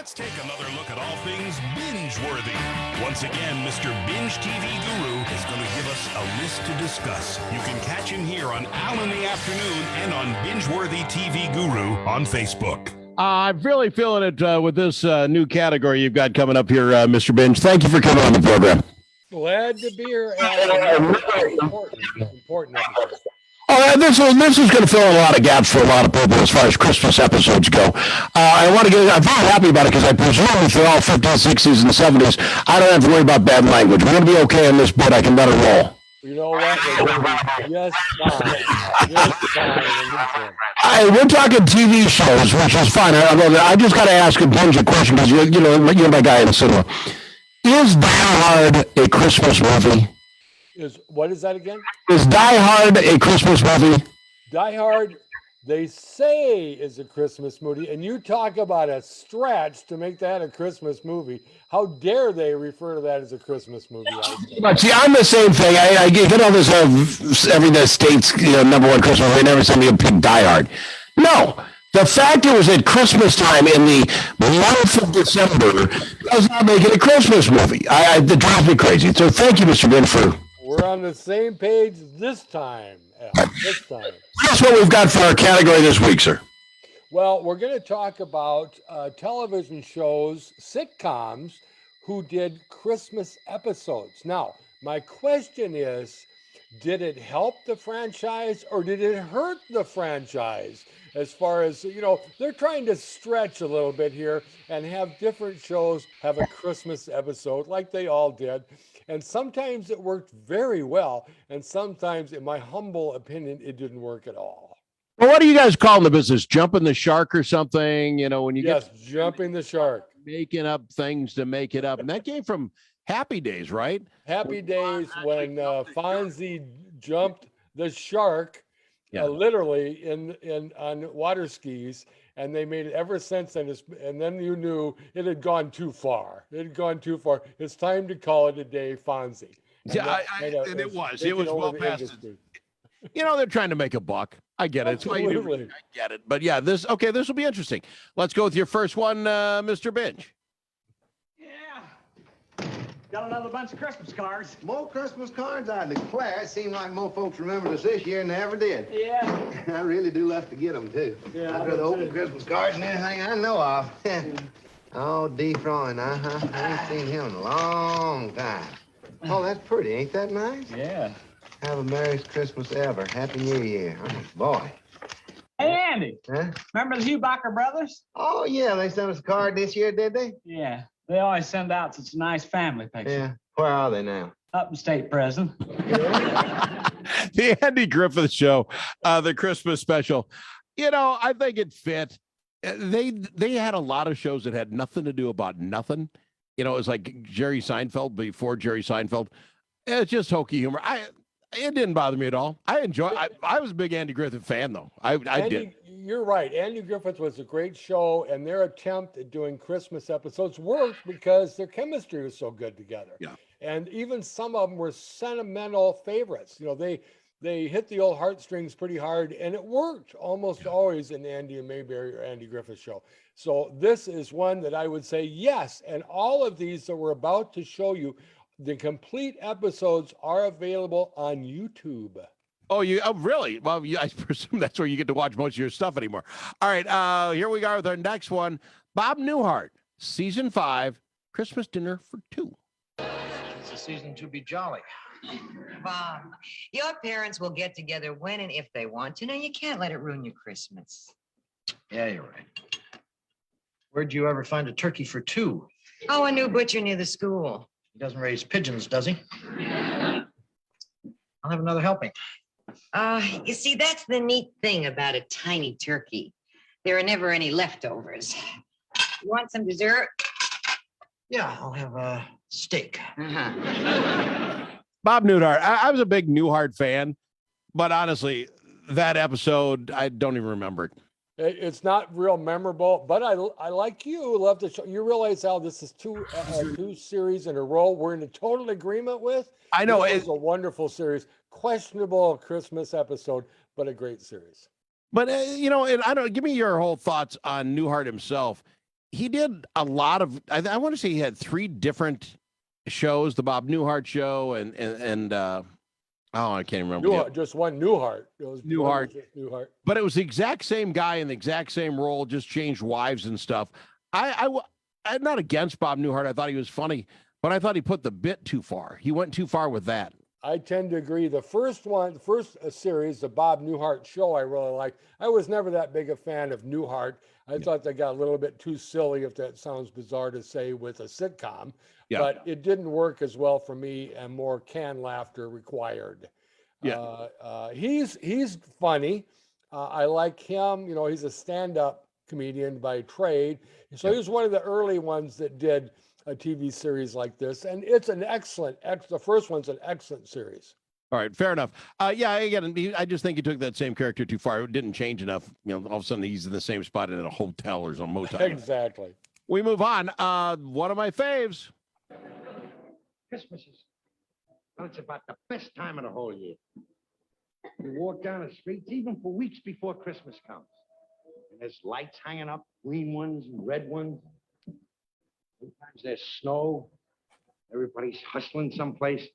Let's take another look at all things binge-worthy. Once again, Mr. Binge TV Guru is going to give us a list to discuss. You can catch him here on Al in the Afternoon and on Binge-worthy TV Guru on Facebook. I'm really feeling it with this new category you've got coming up here, Mr. Binge. Thank you for coming on the program. Glad to be here, Al. Important episode. This is going to fill in a lot of gaps for a lot of people as far as Christmas episodes go. I'm very happy about it because I presume through all 50s, 60s, and 70s, I don't have to worry about bad language. We're going to be okay on this bit. I can let it roll. You know what? Yes, fine. We're talking TV shows, which is fine. I just got to ask a bunch of questions because you're my guy in the cinema. Is Die Hard a Christmas movie? What is that again? Is Die Hard a Christmas movie? Die Hard, they say, is a Christmas movie, and you talk about a stretch to make that a Christmas movie. How dare they refer to that as a Christmas movie? But see, I'm the same thing. I get all this every state's number one Christmas movie. They never send me a big Die Hard. No. The fact it was at Christmas time in the month of December does not make it a Christmas movie. That drives me crazy. So thank you, Mr. Bin, for... We're on the same page this time. This time. That's what we've got for our category this week, sir. Well, we're going to talk about television shows, sitcoms, who did Christmas episodes. Now, my question is, did it help the franchise or did it hurt the franchise? As far as, they're trying to stretch a little bit here and have different shows have a Christmas episode like they all did. And sometimes it worked very well. And sometimes, in my humble opinion, it didn't work at all. Well, what do you guys call in the business? Jumping the shark or something? When you get jumping the shark. Making up things to make it up. And that came from Happy Days, right? Happy Days when Fonzie jumped the shark, literally on water skis. And they made it ever since then. And then you knew it had gone too far. It had gone too far. It's time to call it a day, Fonzie. And it was well past it. They're trying to make a buck. I get it. It's why I get it. But yeah, this will be interesting. Let's go with your first one, Mr. Binge. Got another bunch of Christmas cards. More Christmas cards, I declare. It seemed like more folks remembered us this year than they ever did. Yeah. I really do love to get them, too. Yeah, I'd rather open Christmas cards than anything I know of. Oh, D. Freund, I ain't seen him in a long time. Oh, that's pretty. Ain't that nice? Yeah. Have a merriest Christmas ever. Happy New Year. Oh, boy. Hey, Andy. Huh? Remember the Hubacher brothers? Oh, yeah. They sent us a card this year, did they? Yeah. They always send out such a nice family picture. Yeah. Where are they now? Up in state prison. The Andy Griffith Show, the Christmas special. I think it fit. They had a lot of shows that had nothing to do about nothing. It was like Jerry Seinfeld before Jerry Seinfeld. It's just hokey humor. It didn't bother me at all. I was a big Andy Griffith fan, though. I did. You're right. Andy Griffith was a great show, and their attempt at doing Christmas episodes worked because their chemistry was so good together. Yeah. And even some of them were sentimental favorites. They hit the old heartstrings pretty hard, and it worked almost always in Andy and Mayberry or Andy Griffith Show. So this is one that I would say yes. And all of these that we're about to show you, the complete episodes are available on YouTube. Oh, really? Well, I presume that's where you get to watch most of your stuff anymore. All right, here we are with our next one. Bob Newhart, Season 5, Christmas Dinner for Two. It's a season to be jolly. Bob, your parents will get together when and if they want to. Now, you can't let it ruin your Christmas. Yeah, you're right. Where'd you ever find a turkey for two? Oh, a new butcher near the school. He doesn't raise pigeons, does he? I'll have another helping. You see, that's the neat thing about a tiny turkey. There are never any leftovers. You want some dessert? Yeah, I'll have a steak. Uh-huh. Bob Newhart. I was a big Newhart fan, but honestly, that episode, I don't even remember it. It's not real memorable, but I like you. Love the show. You realize how this is two series in a row we're in a total agreement with? I know. It was a wonderful series. Questionable Christmas episode, but a great series. But, and I don't, give me your whole thoughts on Newhart himself. he did a lot of. I want to say he had 3 different shows: the Bob Newhart show, and oh, I can't remember. Newhart, just one Newhart. It was Newhart. Newhart. But it was the exact same guy in the exact same role, just changed wives and stuff. I'm not against Bob Newhart. I thought he was funny, but I thought he put the bit too far. He went too far with that. I tend to agree. The first series, the Bob Newhart show, I really liked. I was never that big a fan of Newhart. I thought they got a little bit too silly, if that sounds bizarre to say, with a sitcom. Yeah. But it didn't work as well for me, and more canned laughter required. Yeah. He's funny. I like him. You know, he's a stand-up comedian by trade. So he was one of the early ones that did a TV series like this, and it's an the first one's an excellent series. All right, fair enough. Again, I just think he took that same character too far. It didn't change enough. You know, all of a sudden he's in the same spot in a hotel or some motel. Exactly. We move on. One of my faves. Christmas is, well, it's about the best time of the whole year. You walk down the streets even for weeks before Christmas comes. And there's lights hanging up, green ones and red ones. Sometimes there's snow. Everybody's hustling someplace.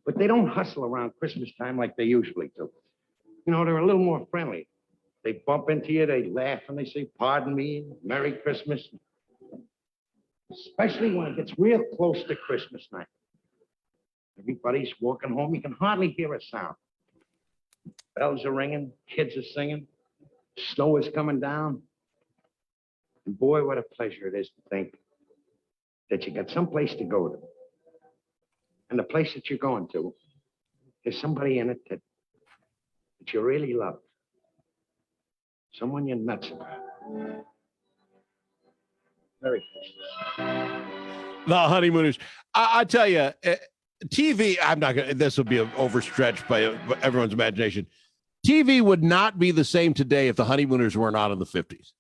But they don't hustle around Christmas time like they usually do. You know, they're a little more friendly. They bump into you, they laugh, and they say, "Pardon me, Merry Christmas." Especially when it gets real close to Christmas night. Everybody's walking home. You can hardly hear a sound. Bells are ringing. Kids are singing. Snow is coming down. And boy, what a pleasure it is to think that you got someplace to go to. And the place that you're going to, there's somebody in it that you really love. Someone you're nuts about. Merry Christmas. The Honeymooners. I tell you, TV, I'm not going to, this will be overstretched by everyone's imagination. TV would not be the same today if the Honeymooners were not in the 50s.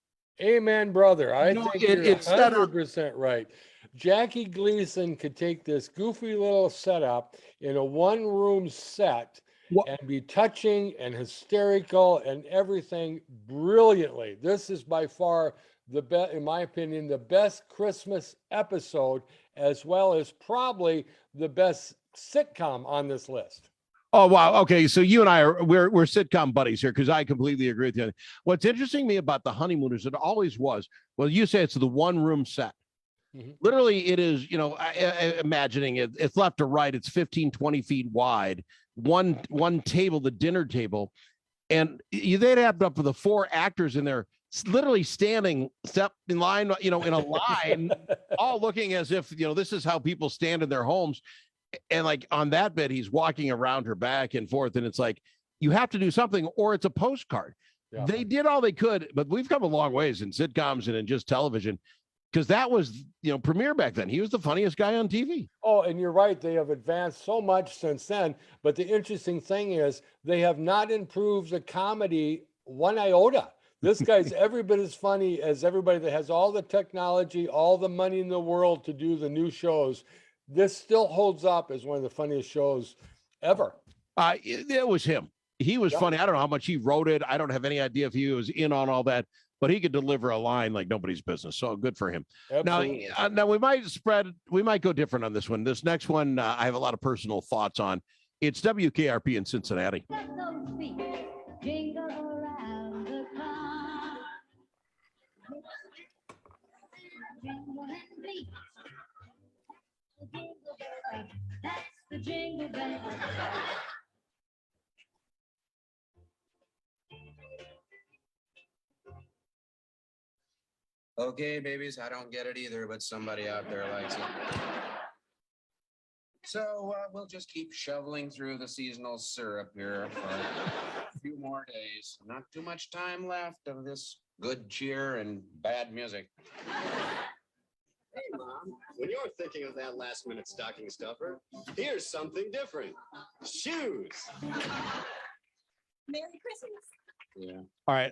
Amen, brother. I think you're it's 100% right. Jackie Gleason could take this goofy little setup in a one-room set and be touching and hysterical and everything brilliantly. This is by far the best, in my opinion, the best Christmas episode, as well as probably the best sitcom on this list. Oh, wow. Okay. So you and I we're sitcom buddies here, because I completely agree with you. What's interesting to me about the Honeymooners, it always was, well, you say it's the one room set. Mm-hmm. Literally, it is, you know, imagining it, it's left to right, it's 15, 20 feet wide, one table, the dinner table, and they'd have up to the 4 actors in there, literally standing step in line, you know, in a line, all looking as if, you know, this is how people stand in their homes. And like on that bed, he's walking around her back and forth. And it's like, you have to do something or it's a postcard. Yeah. They did all they could, but we've come a long ways in sitcoms and in just television, because that was, you know, premiere back then. He was the funniest guy on TV. Oh, and you're right. They have advanced so much since then. But the interesting thing is they have not improved the comedy one iota. This guy's every bit as funny as everybody that has all the technology, all the money in the world to do the new shows. This still holds up as one of the funniest shows ever. It was him. He was funny. I don't know how much he wrote it. I don't have any idea if he was in on all that, but he could deliver a line like nobody's business. So good for him. Absolutely. Now we might go different on this one. This next one, I have a lot of personal thoughts on. It's WKRP in Cincinnati. Jingle around the clock. Jingle and beat. Jingle bell, that's the jingle bell. Okay, babies, I don't get it either, but somebody out there likes it. So we'll just keep shoveling through the seasonal syrup here for a few more days. Not too much time left of this good cheer and bad music. Hey, Mom, when you're thinking of that last-minute stocking stuffer, here's something different. Shoes. Merry Christmas. Yeah. All right.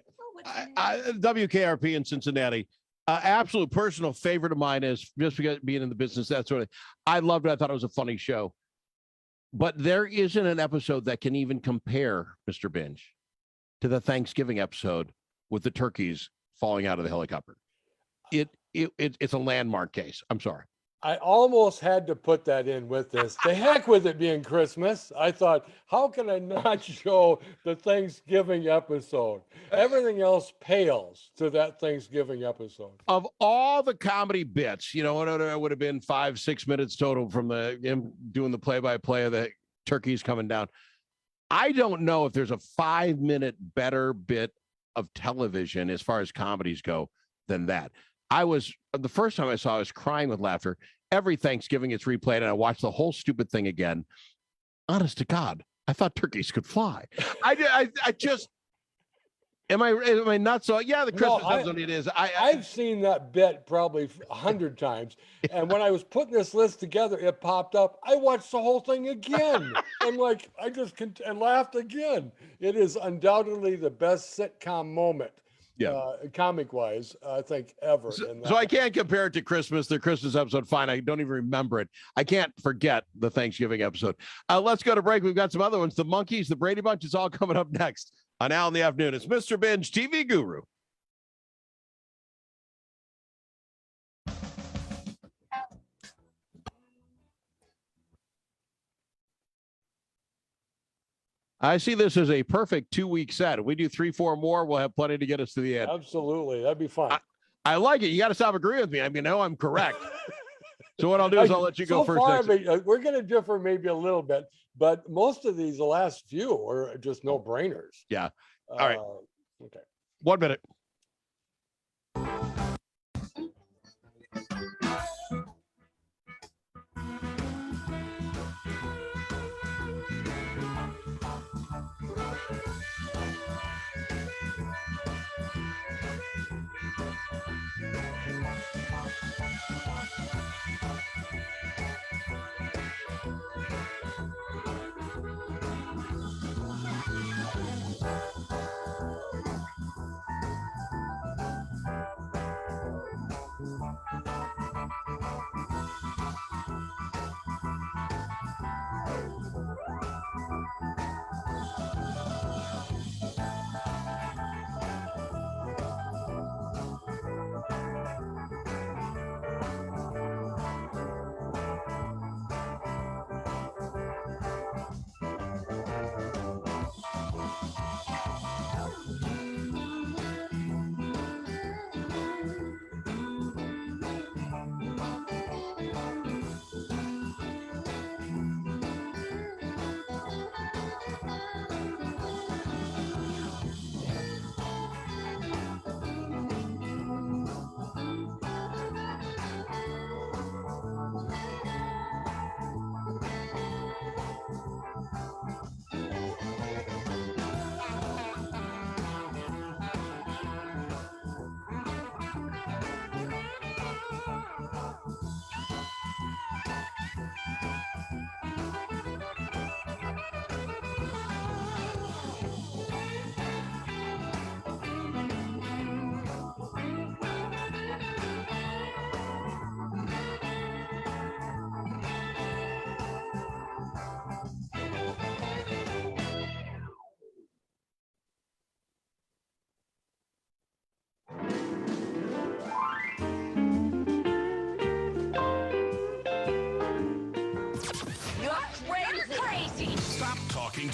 WKRP in Cincinnati. Absolute personal favorite of mine is, just because being in the business, that sort of, I loved it. I thought it was a funny show. But there isn't an episode that can even compare, Mr. Binge, to the Thanksgiving episode with the turkeys falling out of the helicopter. It it's a landmark case. I'm sorry. I almost had to put that in with this. The heck with it being Christmas. I thought, how can I not show the Thanksgiving episode? Everything else pales to that Thanksgiving episode. Of all the comedy bits, it would have been 5-6 minutes total from him doing the play-by-play of the turkeys coming down. I don't know if there's a 5-minute better bit of television as far as comedies go than that. The first time I saw it, I was crying with laughter. Every Thanksgiving it's replayed, and I watched the whole stupid thing again. Honest to God, I thought turkeys could fly. I just, am I nuts? So yeah, the Christmas episode it is. I've seen that bit probably 100 times. And when I was putting this list together, it popped up. I watched the whole thing again. I'm like, and laughed again. It is undoubtedly the best sitcom moment. Comic wise, I think ever. So I can't compare it to Christmas, the Christmas episode. Fine. I don't even remember it. I can't forget the Thanksgiving episode. Let's go to break. We've got some other ones. The Monkees, the Brady Bunch is all coming up next on Al in the Afternoon. It's Mr. Binge, TV Guru. I see this as a perfect 2-week set. If we do 3-4 more, we'll have plenty to get us to the end. Absolutely. That'd be fun. I like it. You got to stop agreeing with me. I mean, no, I'm correct. So what I'll do is I'll let you go first. We're going to differ maybe a little bit, but most of these, the last few, are just no-brainers. Yeah. All right. Okay. 1 minute.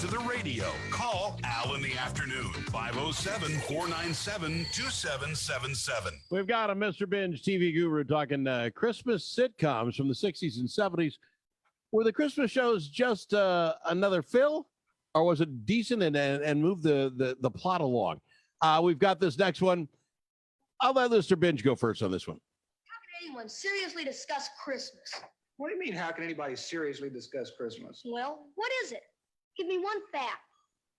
To the radio. Call Al in the Afternoon. 507-497-2777. We've got a Mr. Binge TV Guru talking Christmas sitcoms from the 60s and 70s. Were the Christmas shows just another fill, or was it decent and moved the plot along? We've got this next one. I'll let Mr. Binge go first on this one. How can anyone seriously discuss Christmas? What do you mean, how can anybody seriously discuss Christmas? Well, what is it? Give me one fact.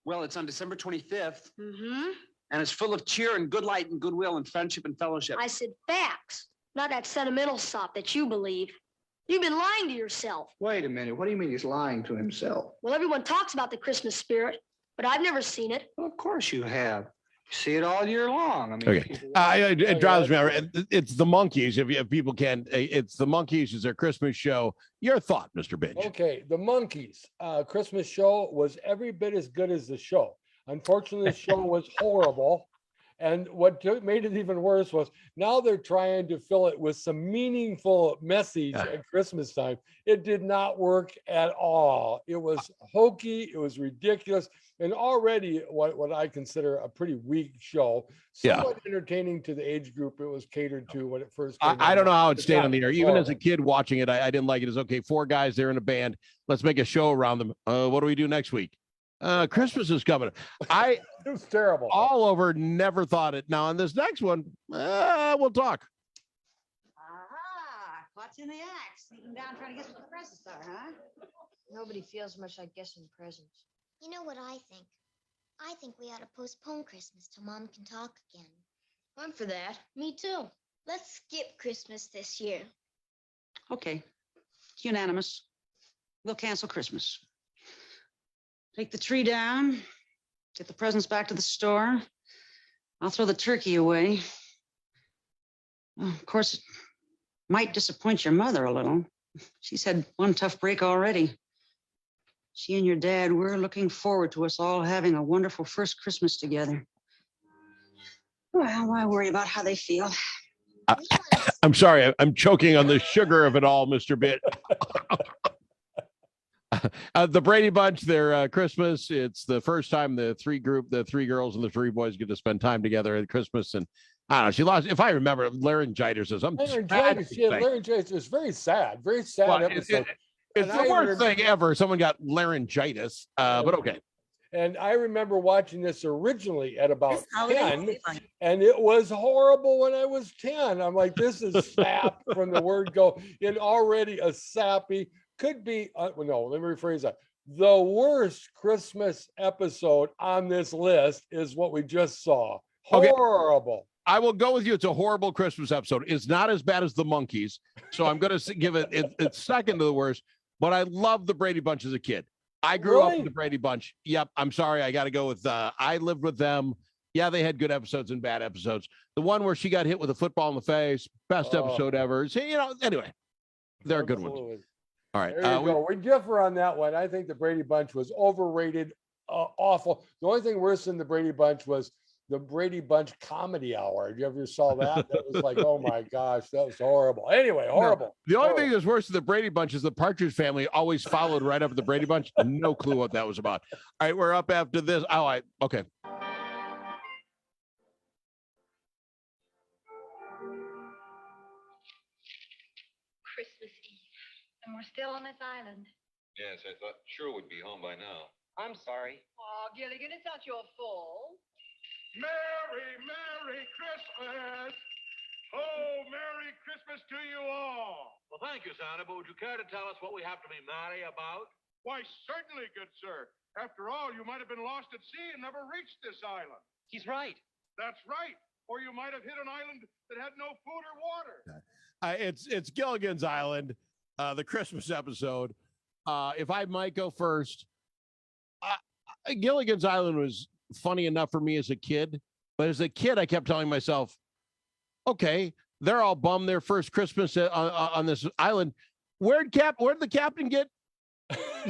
Well, it's on December 25th, Mm-hmm. and it's full of cheer and good light and goodwill and friendship and fellowship. I said facts, not that sentimental sop that you believe. You've been lying to yourself. Wait a minute. What do you mean he's lying to himself? Well, everyone talks about the Christmas spirit, but I've never seen it. Well, of course you have. You see it all year long. I mean, Okay. It drives me. It's the Monkees. If people can, it's the Monkees. It's their Christmas show. Your thought, Mr. Binge? Okay, the Monkees Christmas show was every bit as good as the show. Unfortunately, the show was horrible, And what made it even worse was now they're trying to fill it with some meaningful message at Christmas time. It did not work at all. It was hokey. It was ridiculous. And already what I consider a pretty weak show, somewhat entertaining to the age group it was catered to when it first came out. I don't know how it stayed on the air. Even as a horrible. kid watching it, I didn't like it. It's okay. 4 guys, they're in a band. Let's make a show around them. What do we do next week? Christmas is coming. It was terrible. All over, never thought it. Now on this next one, we'll talk. Aha, caught you in the act. Sneaking down trying to guess what the presents are, huh? Nobody feels much like guessing presents. You know what I think? I think we ought to postpone Christmas till Mom can talk again. I'm for that. Me too. Let's skip Christmas this year. Okay. It's unanimous. We'll cancel Christmas. Take the tree down. Get the presents back to the store. I'll throw the turkey away. Well, of course, it might disappoint your mother a little. She's had one tough break already. She and your dad were looking forward to us all having a wonderful first Christmas together. Well, why worry about how they feel? I'm sorry. I'm choking on the sugar of it all, Mr. Bit. The Brady Bunch, their Christmas. It's the first time the 3 girls and the 3 boys get to spend time together at Christmas. And I don't know, she lost, if I remember, laryngitis or something. Laryngitis is very sad episode. It's the worst thing ever. Someone got laryngitis, but okay. And I remember watching this originally at about 10, and it was horrible when I was 10. I'm like, this is sap from the word go. And already a sappy, could be, no, let me rephrase that. The worst Christmas episode on this list is what we just saw. Horrible. Okay. I will go with you. It's a horrible Christmas episode. It's not as bad as the Monkees. So I'm going to give it's second to the worst. But I love the Brady Bunch as a kid. I grew up with the Brady Bunch. Yep. I'm sorry. I got to go with, I lived with them. Yeah, they had good episodes and bad episodes. The one where she got hit with a football in the face, best episode ever. So, anyway, they're good ones. All right. There you go. We differ on that one. I think the Brady Bunch was overrated, awful. The only thing worse than the Brady Bunch was the Brady Bunch Comedy Hour. You ever saw that? That was like, oh my gosh, that was horrible. Anyway, horrible. No, the only thing that's worse than the Brady Bunch is the Partridge Family always followed right up the Brady Bunch. No clue what that was about. All right, we're up after this. Okay. Christmas Eve, and we're still on this island. Yes, I thought sure we'd be home by now. I'm sorry. Oh, Gilligan, it's not your fault. Merry Christmas! Oh, Merry Christmas to you all! Well, thank you, Santa, but would you care to tell us what we have to be merry about? Why, certainly, good sir. After all, you might have been lost at sea and never reached this island. He's right. That's right. Or you might have hit an island that had no food or water. It's Gilligan's Island, the Christmas episode. If I might go first, Gilligan's Island was funny enough for me as a kid, but as a kid, I kept telling myself, okay, they're all bummed their first Christmas on this island. Where'd the captain get?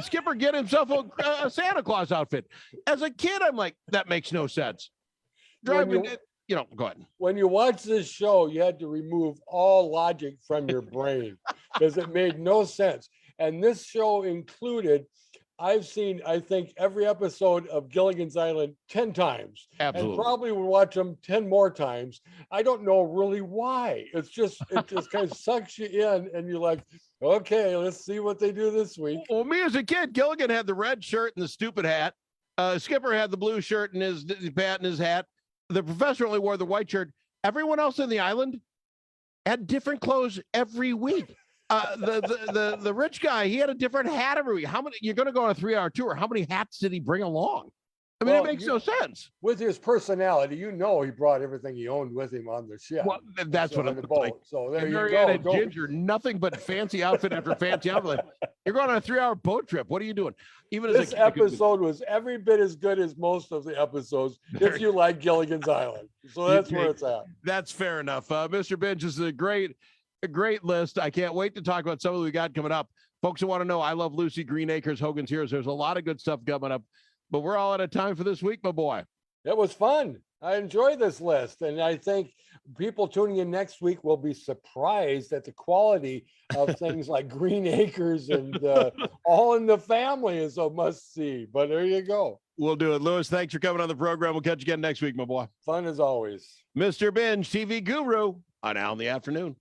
Skipper get himself a Santa Claus outfit? As a kid, I'm like, that makes no sense. Go ahead. When you watch this show, you had to remove all logic from your brain because it made no sense. And this show included, I've seen, I think, every episode of Gilligan's Island 10 times. Absolutely. And probably would watch them 10 more times. I don't know really why. It just kind of sucks you in and you're like, okay, let's see what they do this week. Well, me as a kid, Gilligan had the red shirt and the stupid hat. Skipper had the blue shirt and his hat and his hat. The professor only wore the white shirt. Everyone else in the island had different clothes every week. The rich guy, he had a different hat every week. How many? You're going to go on a 3-hour tour. How many hats did he bring along? I mean, it makes no sense. With his personality, he brought everything he owned with him on the ship. Well, that's what I'm like. So there you go. Go. Ginger, nothing but fancy outfit after fancy outfit. You're going on a 3-hour boat trip. What are you doing? Even this episode was every bit as good as most of the episodes if you like Gilligan's Island. So that's where it's at. That's fair enough. Mr. Binge is a great list. I can't wait to talk about some of we got coming up. Folks who want to know, I Love Lucy, Green Acres, Hogan's Heroes. There's a lot of good stuff coming up, but we're all out of time for this week, my boy. It was fun. I enjoy this list, and I think people tuning in next week will be surprised at the quality of things like Green Acres and All in the Family is a must see. But there you go. We'll do it. Lewis, thanks for coming on the program. We'll catch you again next week, my boy. Fun as always. Mr. Binge, TV guru on Al in the Afternoon.